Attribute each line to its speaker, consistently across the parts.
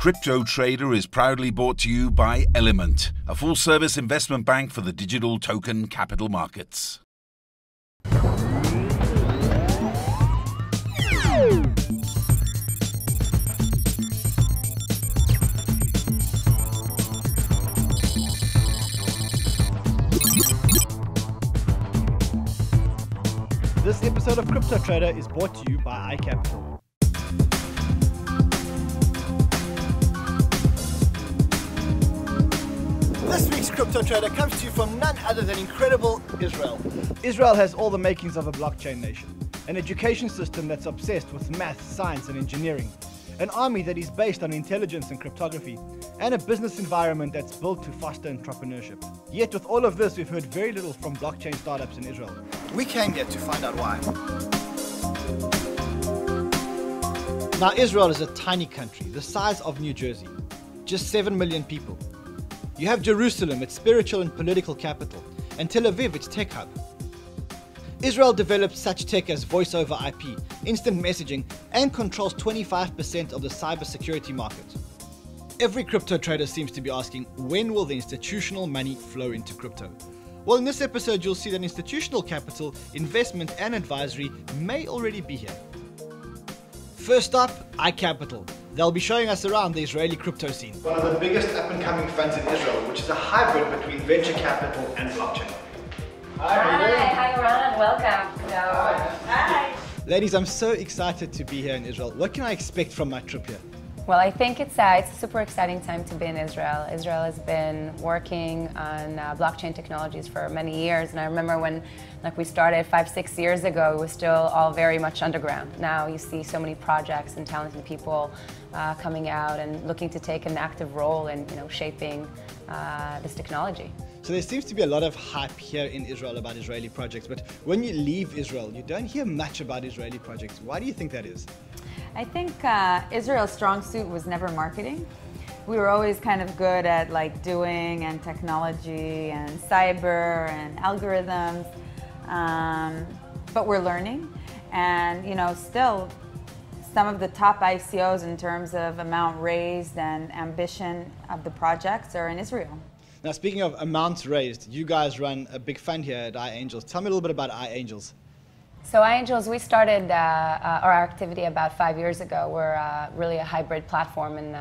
Speaker 1: Crypto Trader is proudly brought to you by Element, a full-service investment bank for the digital token capital markets.
Speaker 2: This episode of Crypto Trader is brought to you by iCapital. This week's Crypto Trader comes to you from none other than incredible Israel. Israel has all the makings of a blockchain nation, an education system that's obsessed with math, science and engineering, an army that is based on intelligence and cryptography, and a business environment that's built to foster entrepreneurship. Yet with all of this, we've heard very little from blockchain startups in Israel. We came here to find out why. Now, Israel is a tiny country, the size of New Jersey, just 7 million people. You have Jerusalem, its spiritual and political capital, and Tel Aviv, its tech hub. Israel develops such tech as voice over IP, instant messaging, and controls 25% of the cybersecurity market. Every crypto trader seems to be asking, when will the institutional money flow into crypto? Well, in this episode, you'll see that institutional capital, investment, and advisory may already be here. First up, iCapital. They'll be showing us around the Israeli crypto scene. One of the biggest up-and-coming funds in Israel, which is a hybrid between venture capital and blockchain.
Speaker 3: Hi, Ran. Welcome. Hi.
Speaker 2: Ladies, I'm so excited to be here in Israel. What can I expect from my trip here?
Speaker 3: Well, I think it's a super exciting time to be in Israel. Israel has been working on blockchain technologies for many years, and I remember when we started 5-6 years ago, it was still all very much underground. Now you see so many projects and talented people coming out and looking to take an active role in shaping this technology.
Speaker 2: So there seems to be a lot of hype here in Israel about Israeli projects, but when you leave Israel, you don't hear much about Israeli projects. Why do you think that is?
Speaker 4: I think Israel's strong suit was never marketing. We were always kind of good at doing and technology and cyber and algorithms, but we're learning. And still some of the top ICOs in terms of amount raised and ambition of the projects are in Israel.
Speaker 2: Now, speaking of amounts raised, you guys run a big fund here at iAngels. Tell me a little bit about iAngels.
Speaker 3: So iAngels, we started our activity about 5 years ago. We're really a hybrid platform in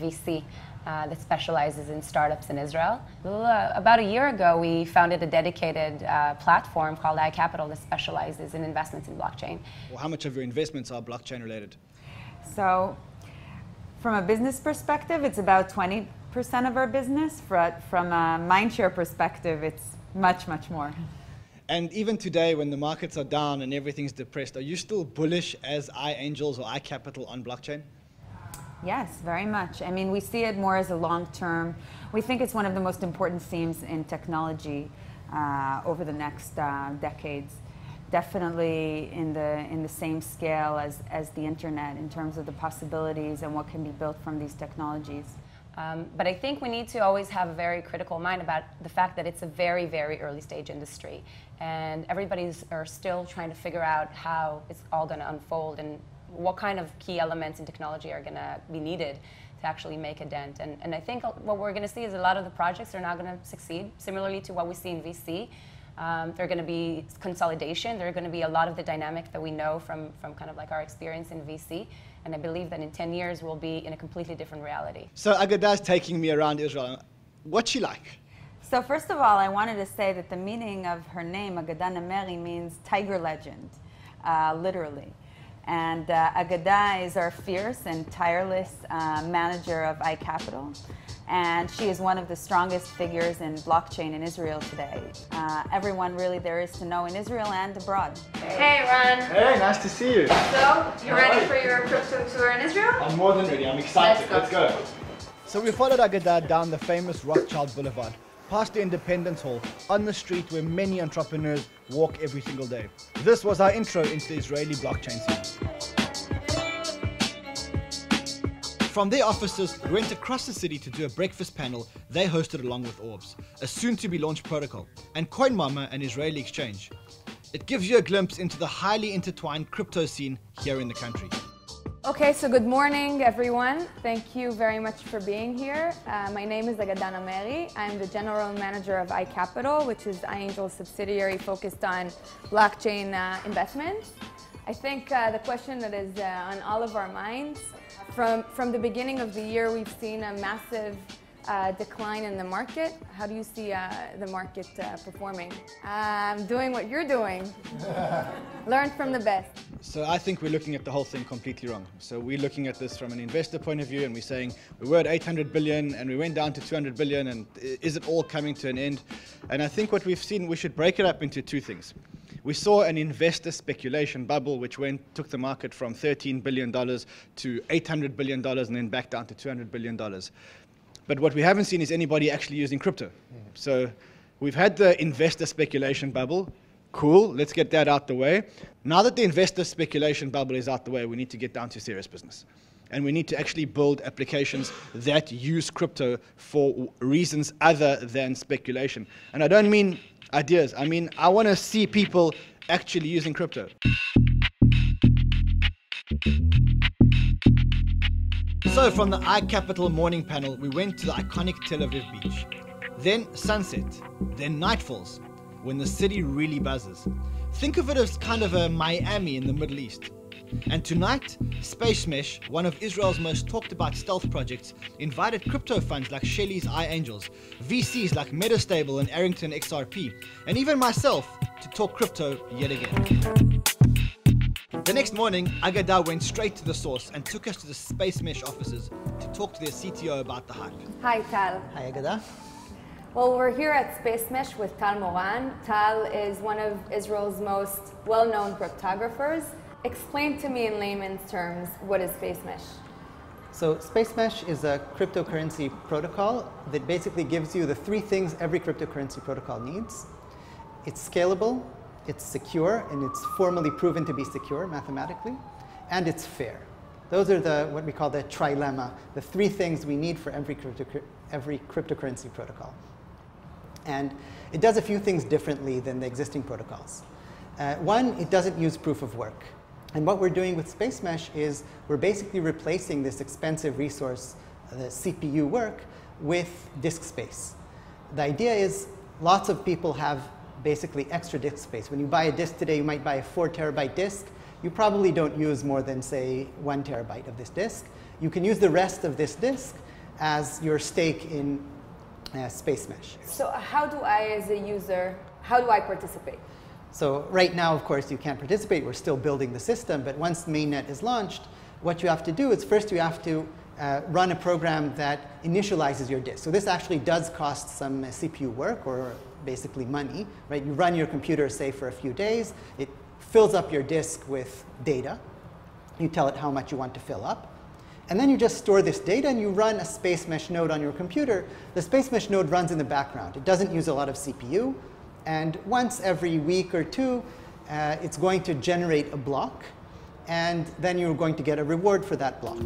Speaker 3: VC that specializes in startups in Israel. About a year ago, we founded a dedicated platform called iCapital that specializes in investments in blockchain.
Speaker 2: Well, how much of your investments are blockchain related?
Speaker 4: So from a business perspective, it's about 20% of our business. From a mindshare perspective, it's much, much more.
Speaker 2: And even today, when the markets are down and everything's depressed, are you still bullish as iAngels or iCapital on blockchain?
Speaker 4: Yes, very much. I mean, we see it more as a long-term. We think it's one of the most important themes in technology over the next decades. Definitely in the same scale as the internet in terms of the possibilities and what can be built from these technologies.
Speaker 3: But I think we need to always have a very critical mind about the fact that it's a very, very early stage industry. And everybody's still trying to figure out how it's all going to unfold and what kind of key elements in technology are going to be needed to actually make a dent. And I think what we're going to see is a lot of the projects are not going to succeed, similarly to what we see in VC. There are going to be consolidation. There are going to be a lot of the dynamics that we know from kind of our experience in VC. And I believe that in 10 years, we'll be in a completely different reality.
Speaker 2: So Agada's taking me around Israel. What's she like?
Speaker 4: So first of all, I wanted to say that the meaning of her name, Ran Neu-Ner, means tiger legend, literally. And Agada is our fierce and tireless manager of iCapital. And she is one of the strongest figures in blockchain in Israel today. Everyone really there is to know in Israel and abroad.
Speaker 3: Hey, Ran.
Speaker 2: Hey, nice to see you.
Speaker 3: So, you ready for your crypto tour in Israel?
Speaker 2: I'm more than ready. I'm excited.
Speaker 3: Let's go.
Speaker 2: So we followed Agada down the famous Rothschild Boulevard, past the Independence Hall, on the street where many entrepreneurs walk every single day. This was our intro into the Israeli blockchain scene. From their offices, we went across the city to do a breakfast panel they hosted along with Orbs, a soon-to-be-launched protocol, and CoinMama, an Israeli exchange. It gives you a glimpse into the highly intertwined crypto scene here in the country.
Speaker 5: Okay, so good morning, everyone. Thank you very much for being here. My name is Ran Neu-Ner. I'm the General Manager of iCapital, which is iAngel's subsidiary focused on blockchain investments. I think the question that is on all of our minds, from the beginning of the year, we've seen a massive decline in the market. How do you see the market performing? Doing what you're doing. Learn from the best.
Speaker 2: So I think we're looking at the whole thing completely wrong. So we're looking at this from an investor point of view, and we're saying we were at 800 billion and we went down to 200 billion, and is it all coming to an end? And I think what we've seen, we should break it up into two things. We saw an investor speculation bubble which took the market from $13 billion to $800 billion and then back down to $200 billion. But what we haven't seen is anybody actually using crypto. So we've had the investor speculation bubble. Cool, let's get that out the way. Now that the investor speculation bubble is out the way, we need to get down to serious business. And we need to actually build applications that use crypto for reasons other than speculation. And I don't mean ideas. I mean, I want to see people actually using crypto. So from the iCapital morning panel, we went to the iconic Tel Aviv beach. Then sunset, then nightfalls, when the city really buzzes. Think of it as kind of a Miami in the Middle East. And tonight, Space Mesh, one of Israel's most talked about stealth projects, invited crypto funds like Shelley's iAngels, VCs like Metastable and Arrington XRP, and even myself to talk crypto yet again. The next morning, Agada went straight to the source and took us to the Space Mesh offices to talk to their CTO about the hype.
Speaker 5: Hi, Tal.
Speaker 2: Hi, Agada.
Speaker 5: Well, we're here at Space Mesh with Tal Moran. Tal is one of Israel's most well-known cryptographers. Explain to me in layman's terms, what is Space Mesh?
Speaker 6: So Space Mesh is a cryptocurrency protocol that basically gives you the three things every cryptocurrency protocol needs. It's scalable, it's secure, and it's formally proven to be secure mathematically, and it's fair. Those are what we call the trilemma, the three things we need for every cryptocurrency protocol. And it does a few things differently than the existing protocols. One, it doesn't use proof of work. And what we're doing with Space Mesh is we're basically replacing this expensive resource, the CPU work, with disk space. The idea is lots of people have basically extra disk space. When you buy a disk today, you might buy a 4 terabyte disk. You probably don't use more than, say, 1 terabyte of this disk. You can use the rest of this disk as your stake in Space Mesh.
Speaker 5: So how do I, as a user, how do I participate?
Speaker 6: So right now, of course, you can't participate. We're still building the system. But once mainnet is launched, what you have to do is first you have to run a program that initializes your disk. So this actually does cost some CPU work, or basically money, right? You run your computer, say, for a few days. It fills up your disk with data. You tell it how much you want to fill up. And then you just store this data, and you run a Space Mesh node on your computer. The Space Mesh node runs in the background. It doesn't use a lot of CPU. And once every week or two, it's going to generate a block. And then you're going to get a reward for that block.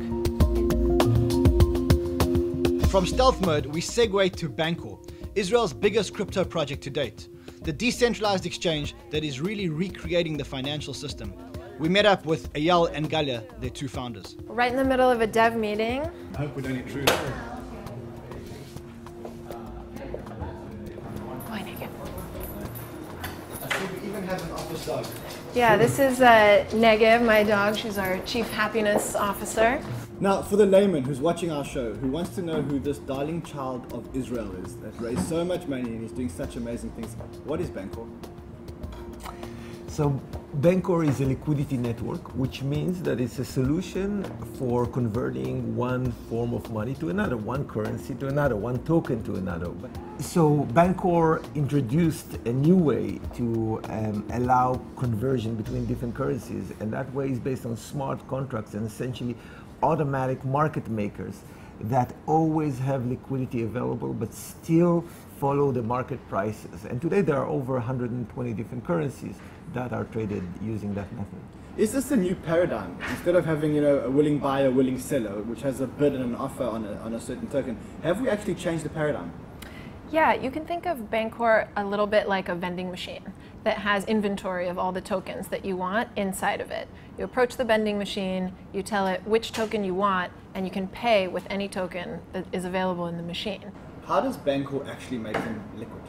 Speaker 2: From stealth mode, we segue to Bancor, Israel's biggest crypto project to date. The decentralized exchange that is really recreating the financial system. We met up with Eyal and Galia, their two founders.
Speaker 7: Right in the middle of a dev meeting.
Speaker 2: I hope we don't intrude.
Speaker 7: Why naked?
Speaker 2: I think we even have an office dog.
Speaker 7: Yeah, this is Negev, my dog. She's our chief happiness officer.
Speaker 2: Now, for the layman who's watching our show, who wants to know who this darling child of Israel is, that raised so much money and is doing such amazing things, what is Bancor?
Speaker 8: So Bancor is a liquidity network, which means that it's a solution for converting one form of money to another, one currency to another, one token to another. So Bancor introduced a new way to allow conversion between different currencies, and that way is based on smart contracts and essentially automatic market makers that always have liquidity available but still follow the market prices. And today there are over 120 different currencies that are traded using that method.
Speaker 2: Is this a new paradigm? Instead of having, a willing buyer, willing seller, which has a bid and an offer on a certain token, have we actually changed the paradigm?
Speaker 7: Yeah, you can think of Bancor a little bit like a vending machine. that has inventory of all the tokens that you want inside of it. You approach the vending machine, you tell it which token you want, and you can pay with any token that is available in the machine.
Speaker 2: How does Banco actually make them liquid?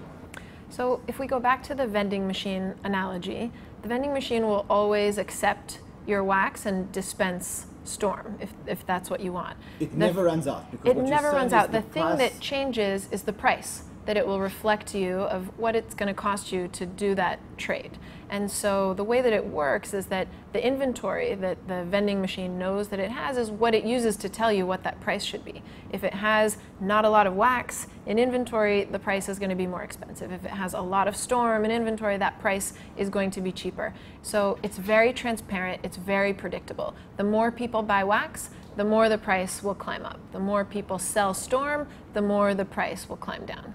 Speaker 7: So if we go back to the vending machine analogy, the vending machine will always accept your wax and dispense Storm, if that's what you want.
Speaker 2: It never runs out.
Speaker 7: It never runs out. The thing that changes is the price that it will reflect to you of what it's going to cost you to do that trade. And so the way that it works is that the inventory that the vending machine knows that it has is what it uses to tell you what that price should be. If it has not a lot of wax in inventory, the price is going to be more expensive. If it has a lot of Storm in inventory, that price is going to be cheaper. So it's very transparent, it's very predictable. The more people buy wax, the more the price will climb up. The more people sell Storm, the more the price will climb down.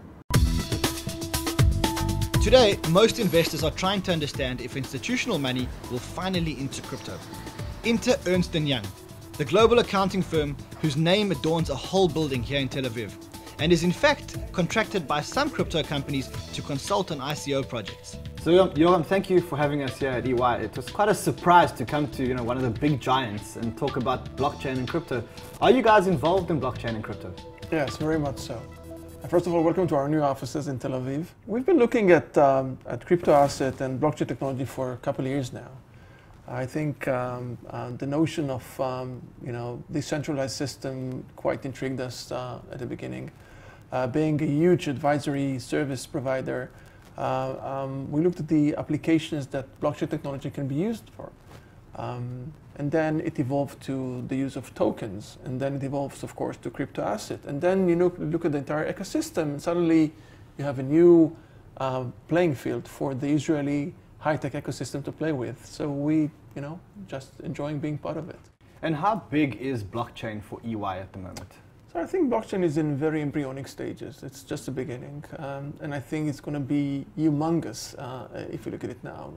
Speaker 2: Today, most investors are trying to understand if institutional money will finally enter crypto. Enter Ernst & Young, the global accounting firm whose name adorns a whole building here in Tel Aviv, and is in fact contracted by some crypto companies to consult on ICO projects.
Speaker 9: So Yoram, thank you for having us here at EY. It was quite a surprise to come to one of the big giants and talk about blockchain and crypto. Are you guys involved in blockchain and crypto?
Speaker 10: Yes, very much so. First of all, welcome to our new offices in Tel Aviv. We've been looking at crypto asset and blockchain technology for a couple of years now. I think the notion of decentralized system quite intrigued us at the beginning. Being a huge advisory service provider, we looked at the applications that blockchain technology can be used for. And then it evolved to the use of tokens, and then it evolves, of course, to crypto asset. And then you look at the entire ecosystem, and suddenly you have a new playing field for the Israeli high-tech ecosystem to play with. So we, just enjoying being part of it.
Speaker 9: And how big is blockchain for EY at the moment?
Speaker 10: So I think blockchain is in very embryonic stages. It's just the beginning, and I think it's going to be humongous if you look at it now.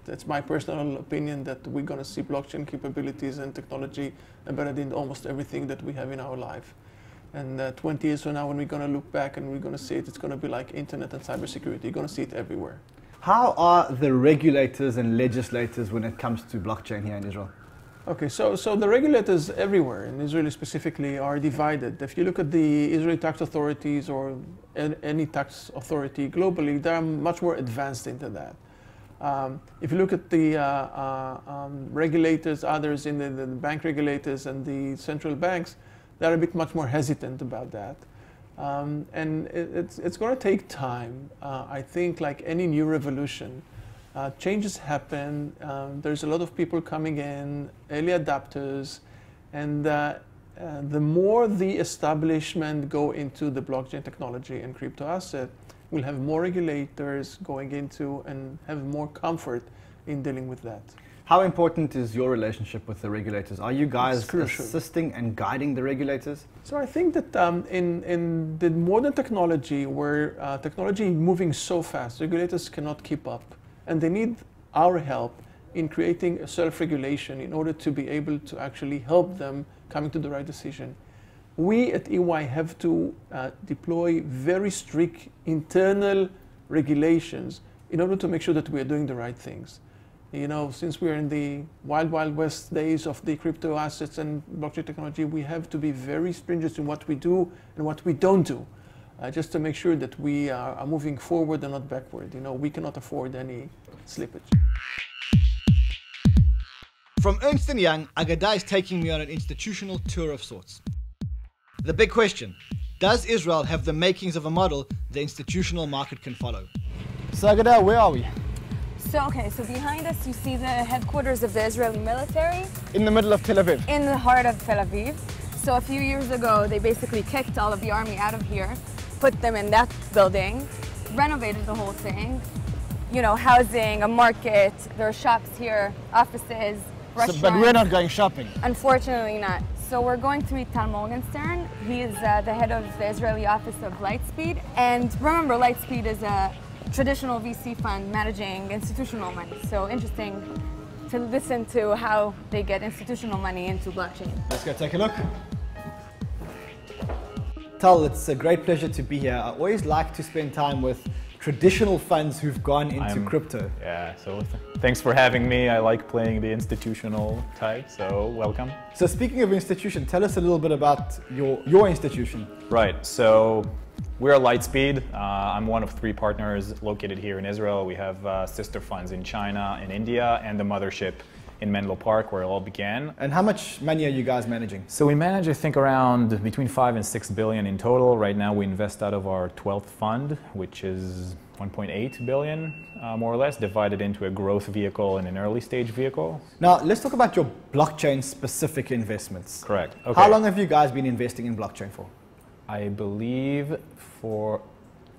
Speaker 10: That's my personal opinion that we're going to see blockchain capabilities and technology embedded in almost everything that we have in our life. And 20 years from now, when we're going to look back and we're going to see it, it's going to be like internet and cybersecurity. You're going to see it everywhere.
Speaker 9: How are the regulators and legislators when it comes to blockchain here in Israel?
Speaker 10: Okay, so the regulators everywhere, in Israel specifically, are divided. If you look at the Israeli tax authorities or any tax authority globally, they are much more advanced into that. If you look at the regulators, others in the bank regulators and the central banks, they're a bit much more hesitant about that. And it's going to take time. I think like any new revolution, changes happen, there's a lot of people coming in, early adapters, and the more the establishment go into the blockchain technology and crypto asset, we'll have more regulators going into and have more comfort in dealing with that.
Speaker 9: How important is your relationship with the regulators? Are you guys assisting and guiding the regulators?
Speaker 10: So I think that in the modern technology, where technology is moving so fast, regulators cannot keep up. And they need our help in creating a self-regulation in order to be able to actually help them coming to the right decision. We at EY have to deploy very strict internal regulations in order to make sure that we are doing the right things. Since we're in the wild, wild west days of the crypto assets and blockchain technology, we have to be very stringent in what we do and what we don't do. Just to make sure that we are moving forward and not backward. We cannot afford any slippage.
Speaker 2: From Ernst & Young, Agada is taking me on an institutional tour of sorts. The big question, does Israel have the makings of a model the institutional market can follow?
Speaker 6: So Agada, where are we?
Speaker 5: So behind us you see the headquarters of the Israeli military.
Speaker 6: In the middle of Tel Aviv.
Speaker 5: In the heart of Tel Aviv. So a few years ago, they basically kicked all of the army out of here, put them in that building, renovated the whole thing, housing, a market, there are shops here, offices, restaurants.
Speaker 6: But we're not going shopping.
Speaker 5: Unfortunately not. So we're going to meet Tal Morgenstern. He is the head of the Israeli office of Lightspeed. And remember, Lightspeed is a traditional VC fund managing institutional money. So interesting to listen to how they get institutional money into blockchain.
Speaker 2: Let's go take a look. Tal, it's a great pleasure to be here. I always like to spend time with traditional funds who've gone into crypto.
Speaker 11: Yeah, so thanks for having me. I like playing the institutional type, so welcome.
Speaker 2: So speaking of institution, tell us a little bit about your institution.
Speaker 11: Right, so we're Lightspeed. I'm one of 3 partners located here in Israel. We have sister funds in China and India, and the mothership in Menlo Park, where it all began.
Speaker 2: And how much money are you guys managing?
Speaker 11: So we manage, I think, around between 5 and 6 billion in total. Right now we invest out of our 12th fund, which is 1.8 billion, more or less, divided into a growth vehicle and an early stage vehicle.
Speaker 2: Now, let's talk about your blockchain specific investments.
Speaker 11: Correct. Okay.
Speaker 2: How long have you guys been investing in blockchain for?
Speaker 11: I believe for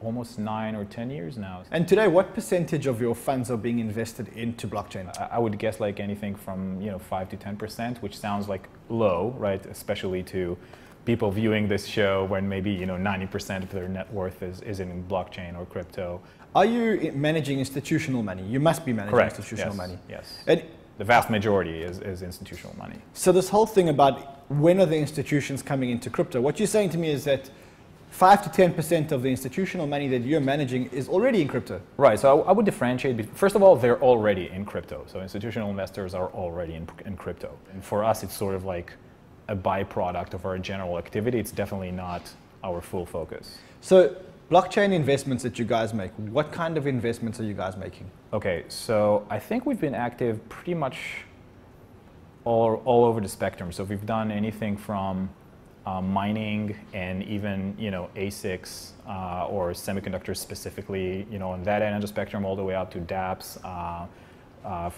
Speaker 11: almost 9 or 10 years now.
Speaker 2: And today, what percentage of your funds are being invested into blockchain?
Speaker 11: I would guess like anything from 5 to 10%, which sounds like low, right? Especially to people viewing this show when maybe 90% of their net worth is in blockchain or crypto.
Speaker 2: Are you managing institutional money? You must be managing institutional money.
Speaker 11: Yes.
Speaker 2: And
Speaker 11: the vast majority is institutional money.
Speaker 2: So this whole thing about when are the institutions coming into crypto? What you're saying to me is that 5 to 10% of the institutional money that you're managing is already in crypto.
Speaker 11: Right, so I would differentiate. First of all, they're already in crypto. So institutional investors are already in crypto. And for us, it's sort of like a byproduct of our general activity. It's definitely not our full focus.
Speaker 2: So blockchain investments that you guys make, what kind of investments are you guys making?
Speaker 11: Okay, so I think we've been active pretty much all over the spectrum. So we've done anything from mining and even ASICs or semiconductors specifically, on that end of the spectrum, all the way up to dApps. A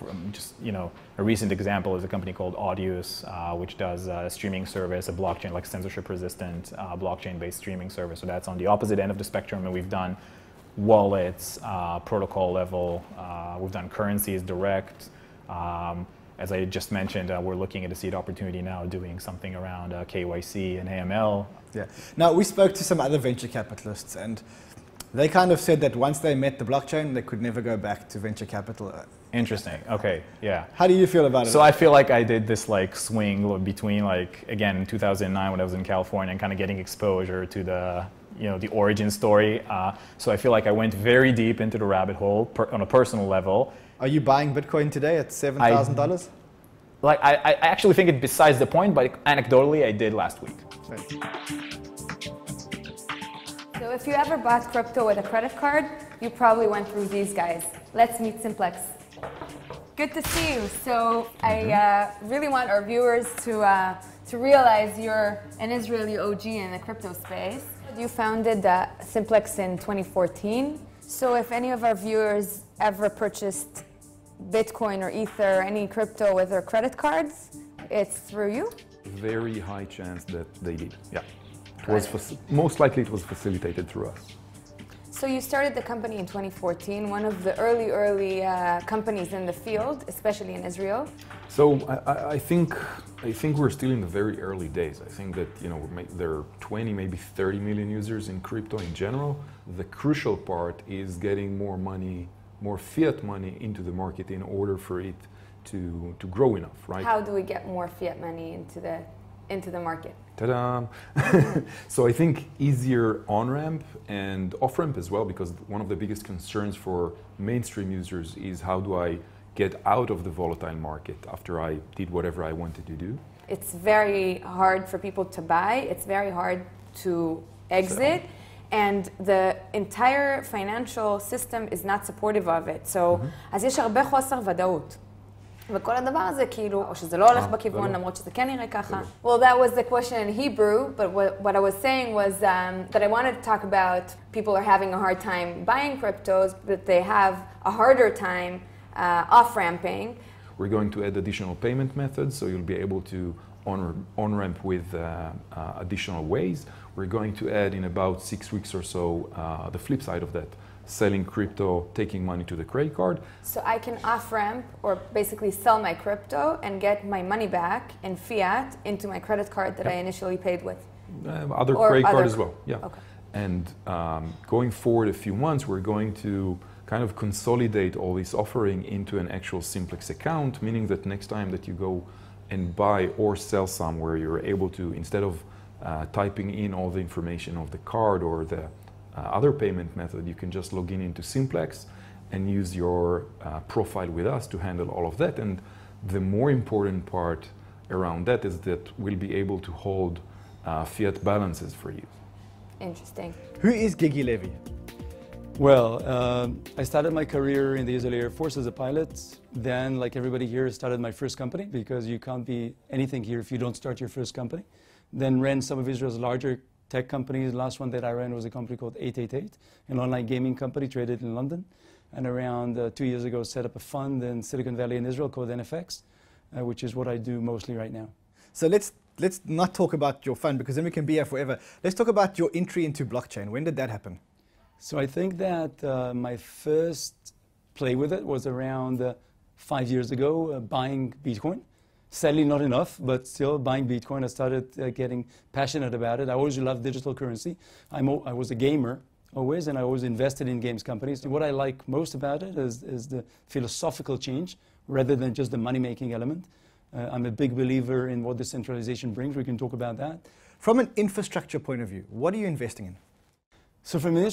Speaker 11: recent example is a company called Audius, which does a streaming service, a blockchain, like censorship-resistant blockchain-based streaming service. So that's on the opposite end of the spectrum, and we've done wallets, protocol level. We've done currencies direct. As I just mentioned, we're looking at a seed opportunity now, doing something around KYC and AML.
Speaker 2: Yeah. Now, we spoke to some other venture capitalists, and they kind of said that once they met the blockchain, they could never go back to venture capital.
Speaker 11: Interesting. Okay. Yeah.
Speaker 2: How do you feel about it?
Speaker 11: So I feel like I did this swing between again in 2009 when I was in California and kind of getting exposure to the the origin story. So I feel like I went very deep into the rabbit hole on a personal level.
Speaker 2: Are you buying Bitcoin today at $7,000?
Speaker 11: I actually think it's besides the point, but anecdotally I did last week.
Speaker 2: Right.
Speaker 5: So if you ever bought crypto with a credit card, you probably went through these guys. Let's meet Simplex. Good to see you. So I really want our viewers to realize you're an Israeli OG in the crypto space. You founded Simplex in 2014. So if any of our viewers ever purchased Bitcoin or Ether or any crypto with their credit cards, it's through you?
Speaker 12: Very high chance that they did, yeah. It was most likely it was facilitated through us.
Speaker 5: So you started the company in 2014, one of the early companies in the field, especially in Israel.
Speaker 12: So I think we're still in the very early days. I think that there are 20, maybe 30 million users in crypto in general. The crucial part is getting more money, more fiat money into the market in order for it to grow enough, right?
Speaker 5: How do we get more fiat money into the market?
Speaker 12: Ta-da! So I think easier on-ramp and off-ramp as well, because one of the biggest concerns for mainstream users is how do I get out of the volatile market after I did whatever I wanted to do.
Speaker 5: It's very hard for people to buy. It's very hard to exit. And the entire financial system is not supportive of it. So, אז יש הרבה חוסר ודאות. וכל הדבר הזה כאילו, או שזה לא הולך בכיוון, למרות שזה כן נראה ככה. Well, that was the question in Hebrew, but what I was saying was that I wanted to talk about people are having a hard time buying cryptos, but they have a harder time off-ramping.
Speaker 12: We're going to add additional payment methods, so you'll be able to on-ramp with additional ways. We're going to add in about 6 weeks or so the flip side of that, selling crypto, taking money to the credit card.
Speaker 5: So I can off-ramp or basically sell my crypto and get my money back in fiat into my credit card that I initially paid with.
Speaker 12: Other credit card as well, yeah. Okay. And going forward a few months, we're going to kind of consolidate all this offering into an actual Simplex account, meaning that next time that you go and buy or sell somewhere, you're able to, instead of typing in all the information of the card or the other payment method, you can just log in into Simplex and use your profile with us to handle all of that. And the more important part around that is that we'll be able to hold fiat balances for you.
Speaker 5: Interesting.
Speaker 2: Who is Gigi Levy?
Speaker 13: Well, I started my career in the Israeli Air Force as a pilot. Then, like everybody here, started my first company, because you can't be anything here if you don't start your first company. Then ran some of Israel's larger tech companies. The last one that I ran was a company called 888, an online gaming company traded in London. And around 2 years ago, set up a fund in Silicon Valley in Israel called NFX, which is what I do mostly right now.
Speaker 2: So let's not talk about your fund, because then we can be here forever. Let's talk about your entry into blockchain. When did that happen?
Speaker 13: So I think that my first play with it was around 5 years ago, buying Bitcoin. Sadly, not enough, but still buying Bitcoin. I started getting passionate about it. I always loved digital currency. I was a gamer always, and I always invested in games companies. And what I like most about it is the philosophical change rather than just the money-making element. I'm a big believer in what decentralization brings. We can talk about that.
Speaker 2: From an infrastructure point of view, what are you investing in?
Speaker 13: So from an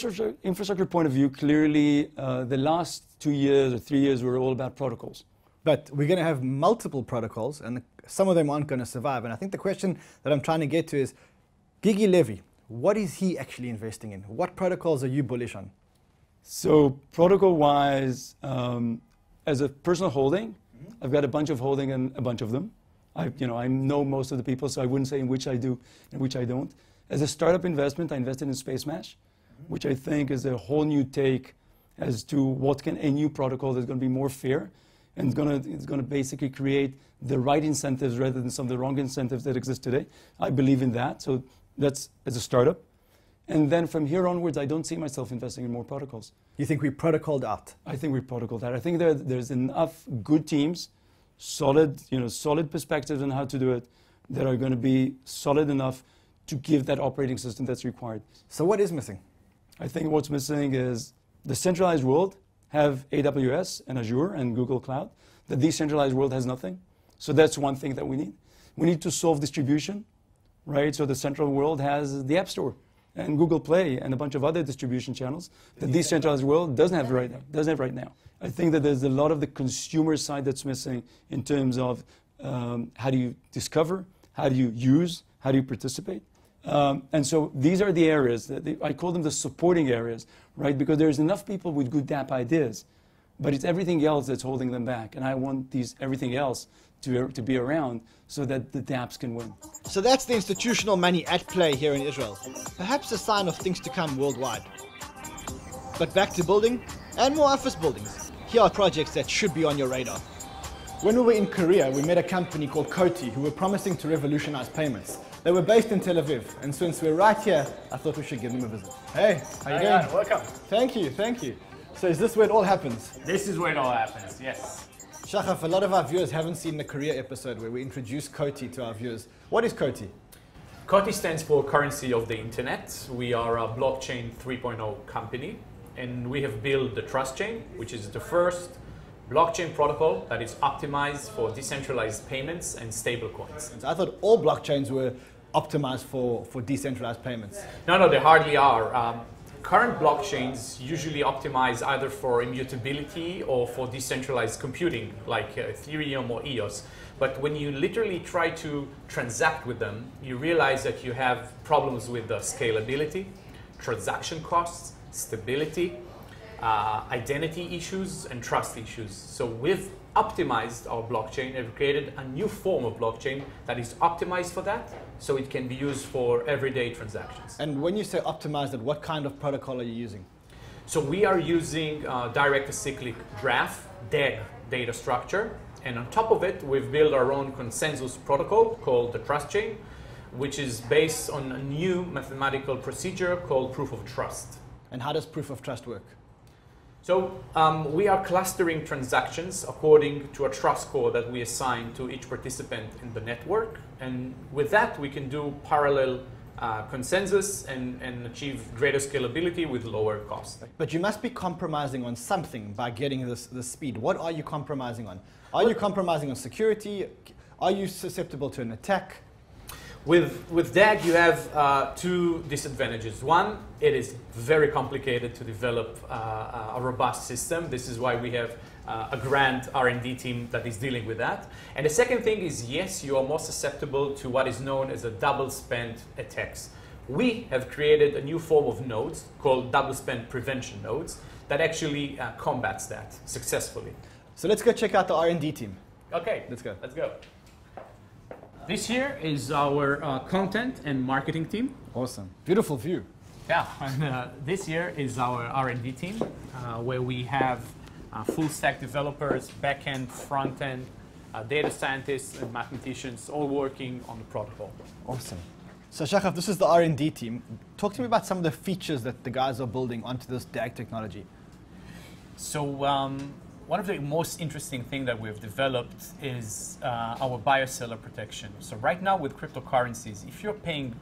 Speaker 13: infrastructure point of view, clearly the last 2 years or 3 years were all about protocols.
Speaker 2: But we're going to have multiple protocols, and some of them aren't going to survive. And I think the question that I'm trying to get to is, Gigi Levy, what is he actually investing in? What protocols are you bullish on?
Speaker 13: So protocol-wise, as a personal holding, I've got a bunch of holding and a bunch of them. I know most of the people, so I wouldn't say in which I do and which I don't. As a startup investment, I invested in SpaceMesh, which I think is a whole new take as to what can a new protocol that's going to be more fair, and it's going to basically create the right incentives rather than some of the wrong incentives that exist today. I believe in that, so that's as a startup. And then from here onwards, I don't see myself investing in more protocols.
Speaker 2: You think we protocoled out?
Speaker 13: I think we protocoled out. I think there's enough good teams, solid perspectives on how to do it, that are going to be solid enough to give that operating system that's required.
Speaker 2: So what is missing?
Speaker 13: I think what's missing is the centralized world have AWS and Azure and Google Cloud. The decentralized world has nothing. So that's one thing that we need. We need to solve distribution, right? So the central world has the App Store and Google Play and a bunch of other distribution channels. The decentralized world doesn't have right now. I think that there's a lot of the consumer side that's missing in terms of how do you discover, how do you use, how do you participate. And so these are the areas, I call them the supporting areas, right? Because there's enough people with good DApp ideas, but it's everything else that's holding them back. And I want everything else to be around so that the dApps can win.
Speaker 2: So that's the institutional money at play here in Israel. Perhaps a sign of things to come worldwide. But back to building and more office buildings. Here are projects that should be on your radar. When we were in Korea, we met a company called Coty who were promising to revolutionize payments. They were based in Tel Aviv, and since we're right here, I thought we should give them a visit. Hey, how you doing?
Speaker 14: Welcome.
Speaker 2: Thank you. So is this where it all happens?
Speaker 14: This is where it all happens, yes.
Speaker 2: Shachaf, a lot of our viewers haven't seen the Korea episode where we introduced Coty to our viewers. What is Coty?
Speaker 14: Coty stands for Currency of the Internet. We are a blockchain 3.0 company, and we have built the Trust Chain, which is the first blockchain protocol that is optimized for decentralized payments and stablecoins.
Speaker 2: I thought all blockchains were optimized for decentralized payments.
Speaker 14: No, they hardly are. Current blockchains usually optimize either for immutability or for decentralized computing, like Ethereum or EOS. But when you literally try to transact with them, you realize that you have problems with the scalability, transaction costs, stability, identity issues, and trust issues. So we've optimized our blockchain and created a new form of blockchain that is optimized for that, so it can be used for everyday transactions.
Speaker 2: And when you say optimized, what kind of protocol are you using?
Speaker 14: So we are using direct acyclic graph data structure, and on top of it, we've built our own consensus protocol called the Trust Chain, which is based on a new mathematical procedure called proof of trust.
Speaker 2: And how does proof of trust work?
Speaker 14: So we are clustering transactions according to a trust score that we assign to each participant in the network. And with that, we can do parallel consensus and achieve greater scalability with lower cost.
Speaker 2: But you must be compromising on something by getting this speed. What are you compromising on? Are you compromising on security? Are you susceptible to an attack?
Speaker 14: With DAG, you have two disadvantages. One, it is very complicated to develop a robust system. This is why we have a grand R&D team that is dealing with that. And the second thing is, yes, you are more susceptible to what is known as a double spend attacks. We have created a new form of nodes called double spend prevention nodes that actually combats that successfully.
Speaker 2: So let's go check out the R&D team.
Speaker 14: Okay,
Speaker 2: let's go.
Speaker 14: Let's go. This here is our content and marketing team.
Speaker 2: Awesome. Beautiful view.
Speaker 14: Yeah, and this here is our R&D team, where we have full stack developers, back-end, front-end, data scientists and mathematicians all working on the protocol.
Speaker 2: Awesome. So Shachaf, this is the R&D team. Talk to me about some of the features that the guys are building onto this DAG technology.
Speaker 14: So one of the most interesting things that we've developed is our buyer seller protection. So right now with cryptocurrencies, if you're paying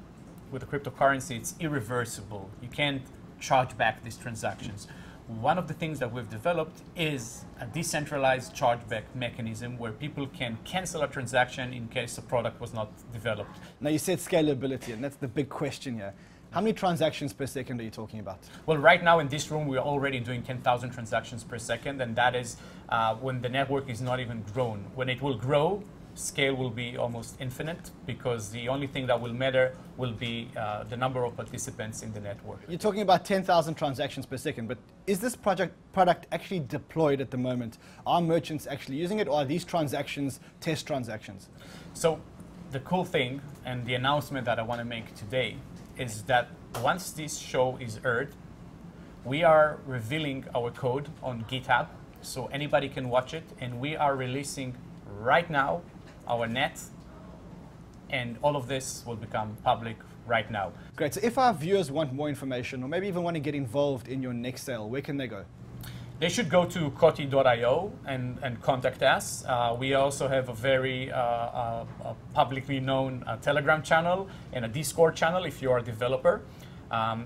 Speaker 14: with a cryptocurrency, it's irreversible. You can't charge back these transactions. One of the things that we've developed is a decentralized chargeback mechanism where people can cancel a transaction in case a product was not developed.
Speaker 2: Now you said scalability, and that's the big question here. How many transactions per second are you talking about?
Speaker 14: Well, right now in this room, we're already doing 10,000 transactions per second, and that is when the network is not even grown. When it will grow, scale will be almost infinite, because the only thing that will matter will be the number of participants in the network.
Speaker 2: You're talking about 10,000 transactions per second, but is this product actually deployed at the moment? Are merchants actually using it, or are these transactions test transactions?
Speaker 14: So the cool thing, and the announcement that I want to make today, is that once this show is aired, we are revealing our code on GitHub, so anybody can watch it, and we are releasing right now our net, and all of this will become public right now.
Speaker 2: Great. So if our viewers want more information, or maybe even want to get involved in your next sale, where can they go?
Speaker 14: They should go to koti.io and contact us. We also have a very publicly known Telegram channel and a Discord channel if you are a developer.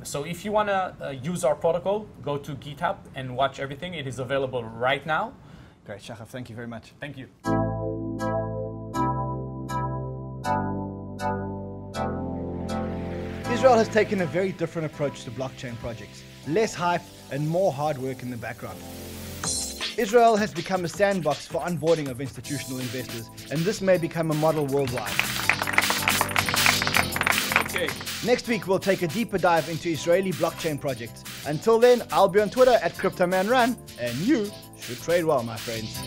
Speaker 14: So if you want to use our protocol, go to GitHub and watch everything. It is available right now.
Speaker 2: Great, Shachaf, thank you very much.
Speaker 14: Thank you.
Speaker 2: Israel has taken a very different approach to blockchain projects. Less hype and more hard work in the background. Israel has become a sandbox for onboarding of institutional investors, and this may become a model worldwide.
Speaker 14: Okay.
Speaker 2: Next week, we'll take a deeper dive into Israeli blockchain projects. Until then, I'll be on Twitter at CryptoManRan, and you should trade well, my friends.